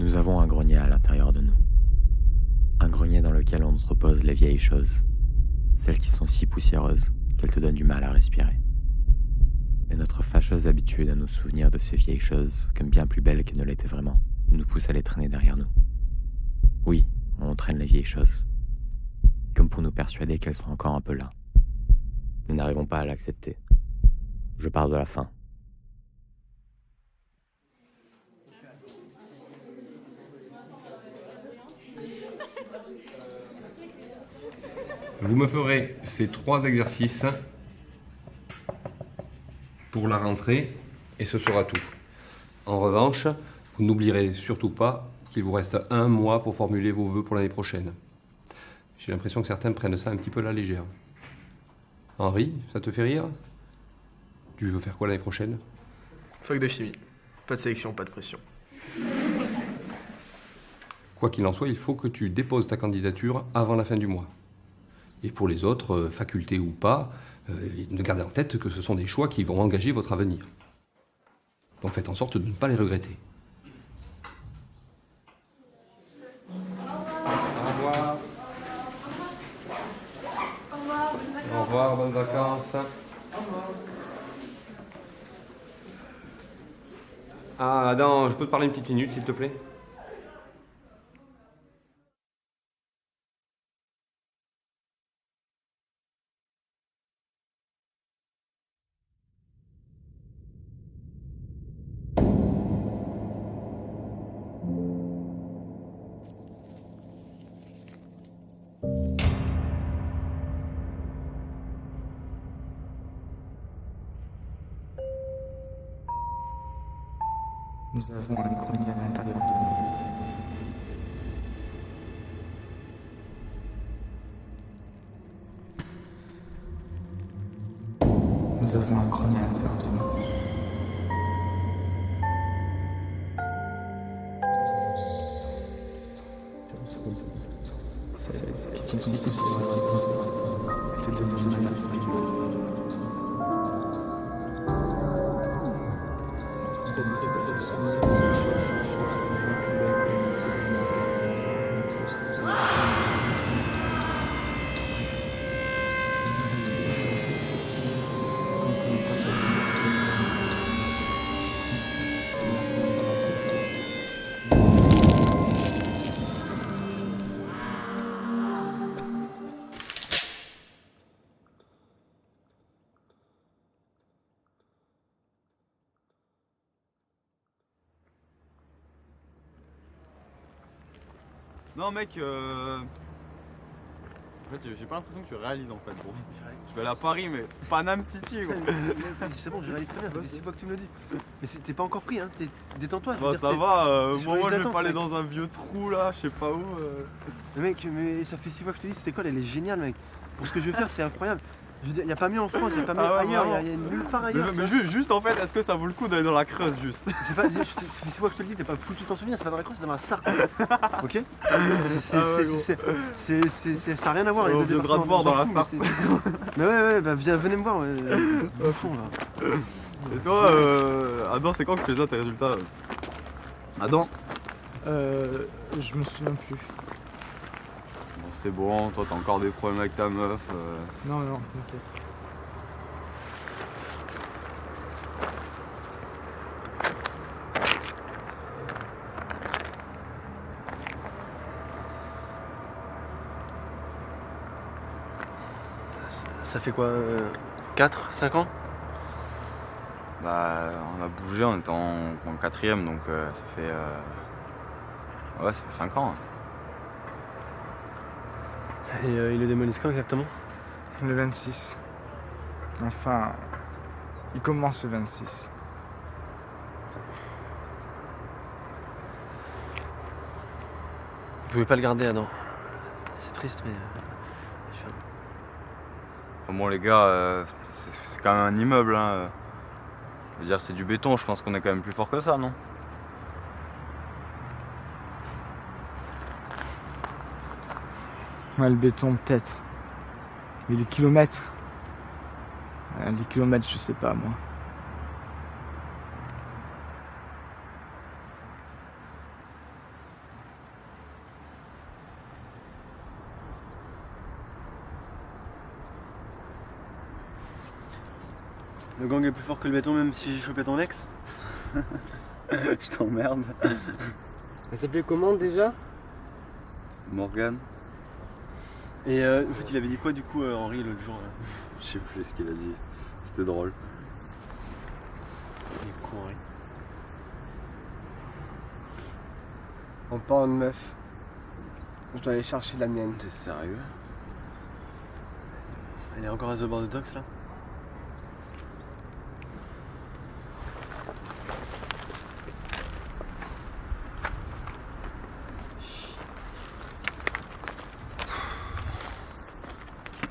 Nous avons un grenier à l'intérieur de nous. Un grenier dans lequel on entrepose les vieilles choses, celles qui sont si poussiéreuses qu'elles te donnent du mal à respirer. Et notre fâcheuse habitude à nous souvenir de ces vieilles choses comme bien plus belles qu'elles ne l'étaient vraiment, nous pousse à les traîner derrière nous. Oui, on traîne les vieilles choses, comme pour nous persuader qu'elles sont encore un peu là. Nous n'arrivons pas à l'accepter. Je parle de la fin. Vous me ferez ces 3 exercices pour la rentrée et ce sera tout. En revanche, vous n'oublierez surtout pas qu'il vous reste 1 mois pour formuler vos vœux pour l'année prochaine. J'ai l'impression que certains prennent ça un petit peu à la légère. Henri, ça te fait rire? Tu veux faire quoi l'année prochaine? Fac de chimie. Pas de sélection, pas de pression. Quoi qu'il en soit, il faut que tu déposes ta candidature avant la fin du mois. Et pour les autres, facultés ou pas, ne gardez en tête que ce sont des choix qui vont engager votre avenir. Donc faites en sorte de ne pas les regretter. Au revoir. Au revoir, bonnes vacances. Ah, Adam, je peux te parler une petite minute, s'il te plaît? Nous avons un grenier à l'intérieur de nous. Nous avons un grenier à l'intérieur de nous. C'est qui sont si poussiéreuses, elles te donnent du mal à respirer. Non mec, en fait j'ai pas l'impression que tu réalises en fait gros. Je vais aller à Paris mais Panam City gros. C'est bon, je réalise très bien, ça fait 6 fois que tu me le dis. Mais t'es pas encore pris, hein, détends-toi. Bah ça va, moi je vais pas aller mec. dans un vieux trou là, je sais pas où. Mais mec, mais ça fait 6 fois que je te dis, cette école elle est géniale mec. Pour ce que je vais faire, c'est incroyable. Je veux dire, y a pas mieux en France, y a pas mieux ailleurs, y a nulle part ailleurs. Mais juste en fait, est-ce que ça vaut le coup d'aller dans la Creuse juste? C'est pas, ça fait 6 fois que je te le dis, t'es pas foutu de t'en souvenir, c'est pas dans la Creuse, c'est dans la Sarthe. Ok? Ça a rien à voir. On viendra te voir dans la Sarthe. Mais ouais, bah venez me voir, bouffon là. Et toi, Adam, c'est quand que tu les as tes résultats? Adam? Je me souviens plus. Bon c'est bon, toi t'as encore des problèmes avec ta meuf. Non, t'inquiète. Ça fait quoi 4, 5 ans? Bah on a bougé, on était en 4ème donc ça fait... Ouais ça fait 5 ans. Et il le démonise quand exactement? Le 26. Enfin, il commence le 26. Vous pouvez pas le garder, Adam. C'est triste, mais... Bon les gars, c'est quand même un immeuble hein. Je veux dire c'est du béton, je pense qu'on est quand même plus fort que ça, non? Ouais, le béton peut-être. Mais les kilomètres. Les kilomètres, je sais pas moi. Le gang est plus fort que le béton même si j'ai chopé ton ex. Je t'emmerde. Elle s'appelait comment déjà? Morgan. Et en fait il avait dit quoi du coup Henri l'autre jour Je sais plus ce qu'il a dit. C'était drôle. Il est con Henri. En parlant de meuf, je dois aller chercher la mienne. T'es sérieux? Elle est encore à The Bar de Docks là?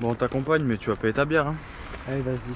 Bon, on t'accompagne, mais tu vas payer ta bière, hein. Allez, vas-y.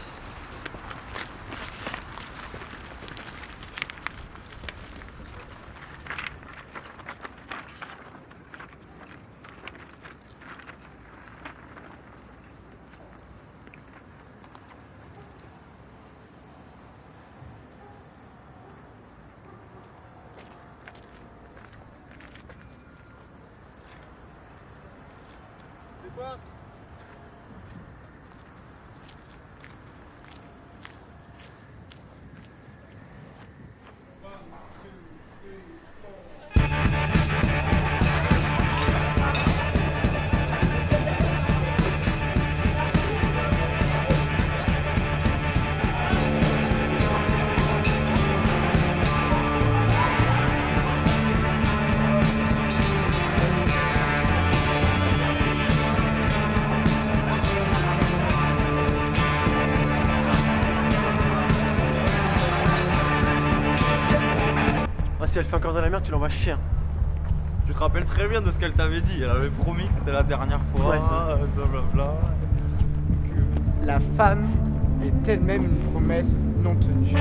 Ah si elle fait encore dans la merde tu l'envoies chier. Tu te rappelles très bien de ce qu'elle t'avait dit. Elle avait promis que c'était la dernière fois, Ouais, ça. blablabla. La femme est elle-même une promesse non tenue.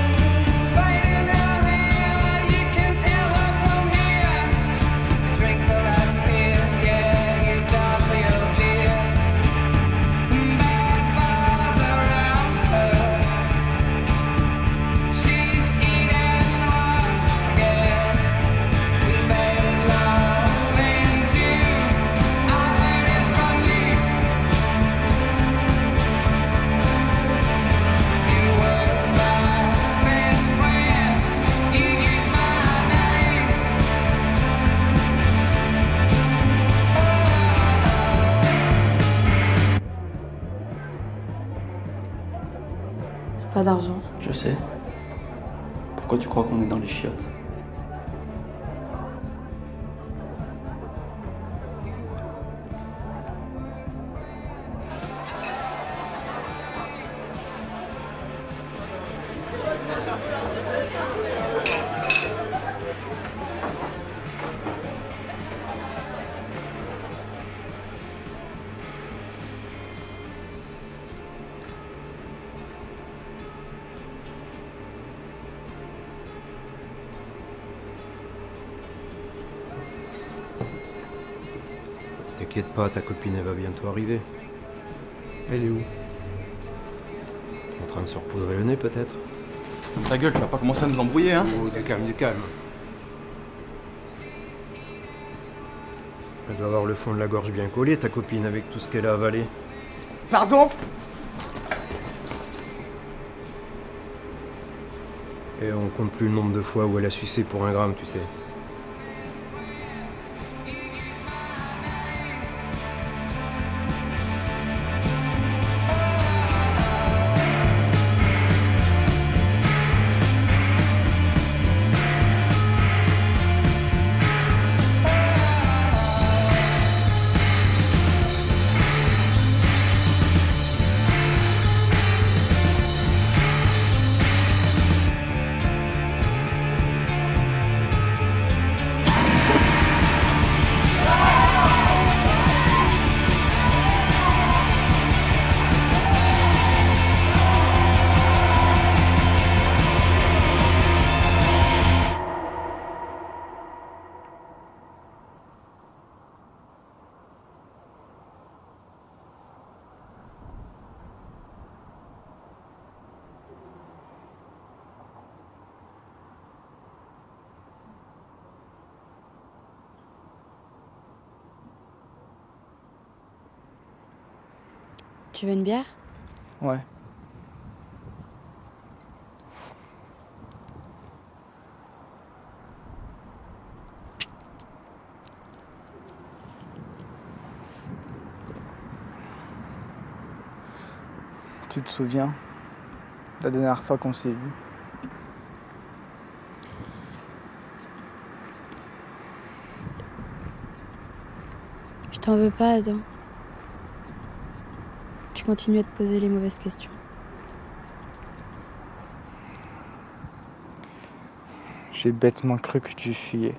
Pas d'argent. Je sais. Pourquoi tu crois qu'on est dans les chiottes? T'inquiète pas, ta copine elle va bientôt arriver. Elle est où? En train de se repoudrer le nez peut-être. Ta gueule, tu vas pas commencer à nous embrouiller, hein. Oh, du calme, du calme. Elle doit avoir le fond de la gorge bien collé, ta copine, avec tout ce qu'elle a avalé. Pardon? Et on compte plus le nombre de fois où elle a sucé pour 1 gramme, tu sais. Tu veux une bière? Ouais. Tu te souviens, la dernière fois qu'on s'est vu? Je t'en veux pas, Adam. Tu continues à te poser les mauvaises questions. J'ai bêtement cru que tu fuyais.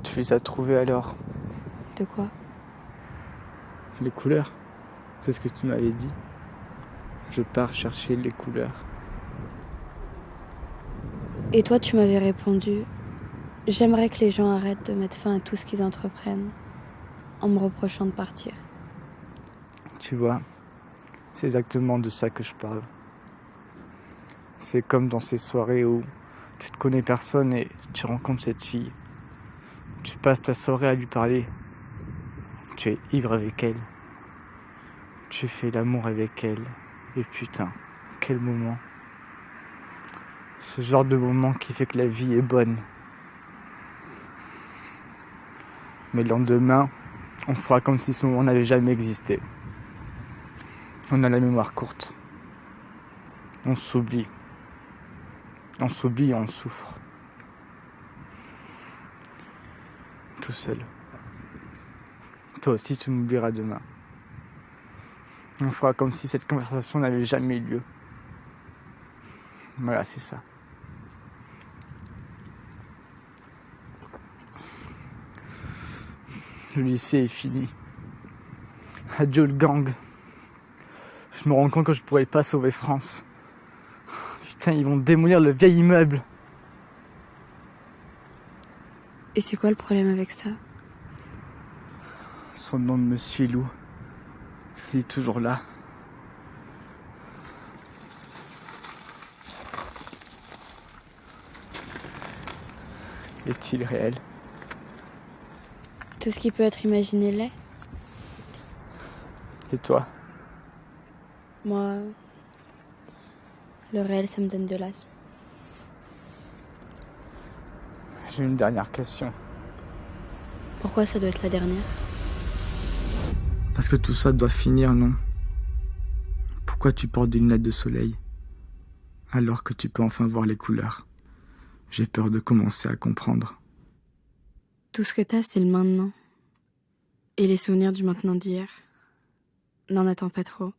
Tu les as trouvés alors? De quoi? Les couleurs. C'est ce que tu m'avais dit. Je pars chercher les couleurs. Et toi, tu m'avais répondu: j'aimerais que les gens arrêtent de mettre fin à tout ce qu'ils entreprennent en me reprochant de partir. Tu vois, c'est exactement de ça que je parle. C'est comme dans ces soirées où tu te connais personne et tu rencontres cette fille. Tu passes ta soirée à lui parler. Tu es ivre avec elle. Tu fais l'amour avec elle. Et putain, quel moment. Ce genre de moment qui fait que la vie est bonne. Mais le lendemain, on fera comme si ce moment n'avait jamais existé. On a la mémoire courte. On s'oublie. On s'oublie et on souffre. Tout seul. Toi aussi tu m'oublieras demain. On fera comme si cette conversation n'avait jamais eu lieu. Voilà, c'est ça. Le lycée est fini. Adieu le gang. Je me rends compte que je pourrais pas sauver France. Putain, ils vont démolir le vieil immeuble. Et c'est quoi le problème avec ça? Son nom me suit, Lou. Il est toujours là. Est-il réel? Tout ce qui peut être imaginé l'est. Et toi? Moi, le réel, ça me donne de l'asthme. J'ai une dernière question. Pourquoi ça doit être la dernière? Parce que tout ça doit finir, non? Pourquoi tu portes des lunettes de soleil alors que tu peux enfin voir les couleurs? J'ai peur de commencer à comprendre. Tout ce que t'as, c'est le maintenant. Et les souvenirs du maintenant d'hier. N'en attends pas trop.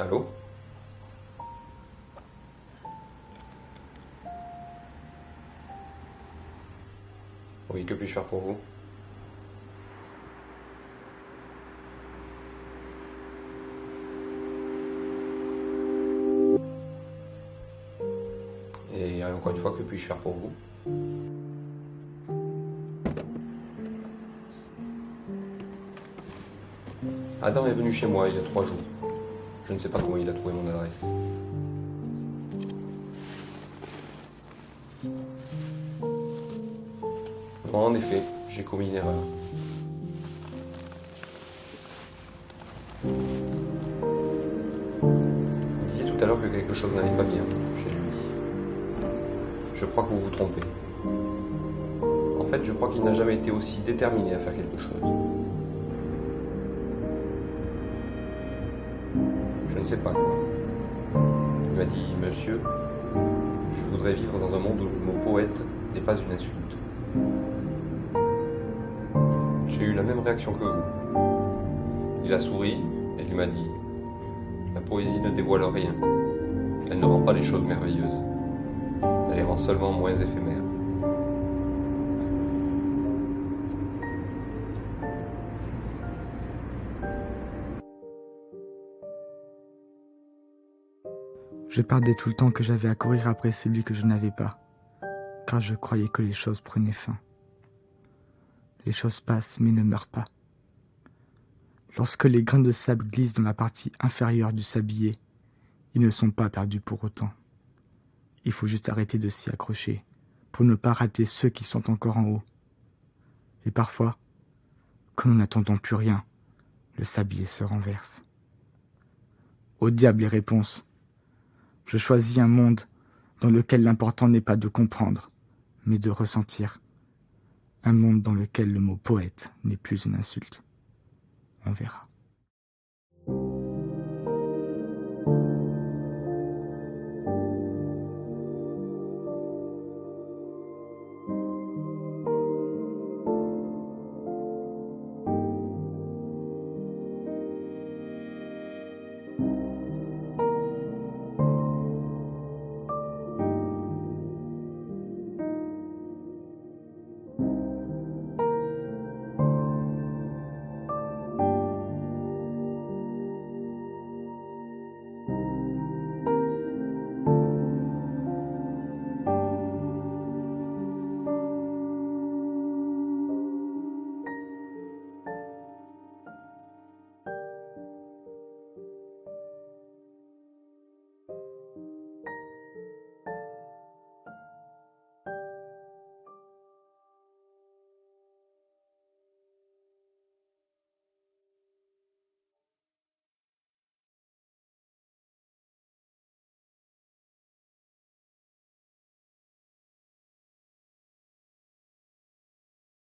Allô? Oui, que puis-je faire pour vous? Et encore une fois, que puis-je faire pour vous? Adam est venu chez moi il y a 3 jours. Je ne sais pas comment il a trouvé mon adresse. Non, en effet, j'ai commis une erreur. Vous disiez tout à l'heure que quelque chose n'allait pas bien chez lui. Je crois que vous vous trompez. En fait, je crois qu'il n'a jamais été aussi déterminé à faire quelque chose. Je ne sais pas quoi. Il m'a dit, monsieur, je voudrais vivre dans un monde où le mot poète n'est pas une insulte. J'ai eu la même réaction que vous. Il a souri et il m'a dit, la poésie ne dévoile rien. Elle ne rend pas les choses merveilleuses. Elle les rend seulement moins éphémères. Je perdais tout le temps que j'avais à courir après celui que je n'avais pas, car je croyais que les choses prenaient fin. Les choses passent mais ne meurent pas. Lorsque les grains de sable glissent dans la partie inférieure du sablier, ils ne sont pas perdus pour autant. Il faut juste arrêter de s'y accrocher pour ne pas rater ceux qui sont encore en haut. Et parfois, quand nous n'attendons plus rien, le sablier se renverse. Au diable les réponses. Je choisis un monde dans lequel l'important n'est pas de comprendre, mais de ressentir. Un monde dans lequel le mot poète n'est plus une insulte. On verra.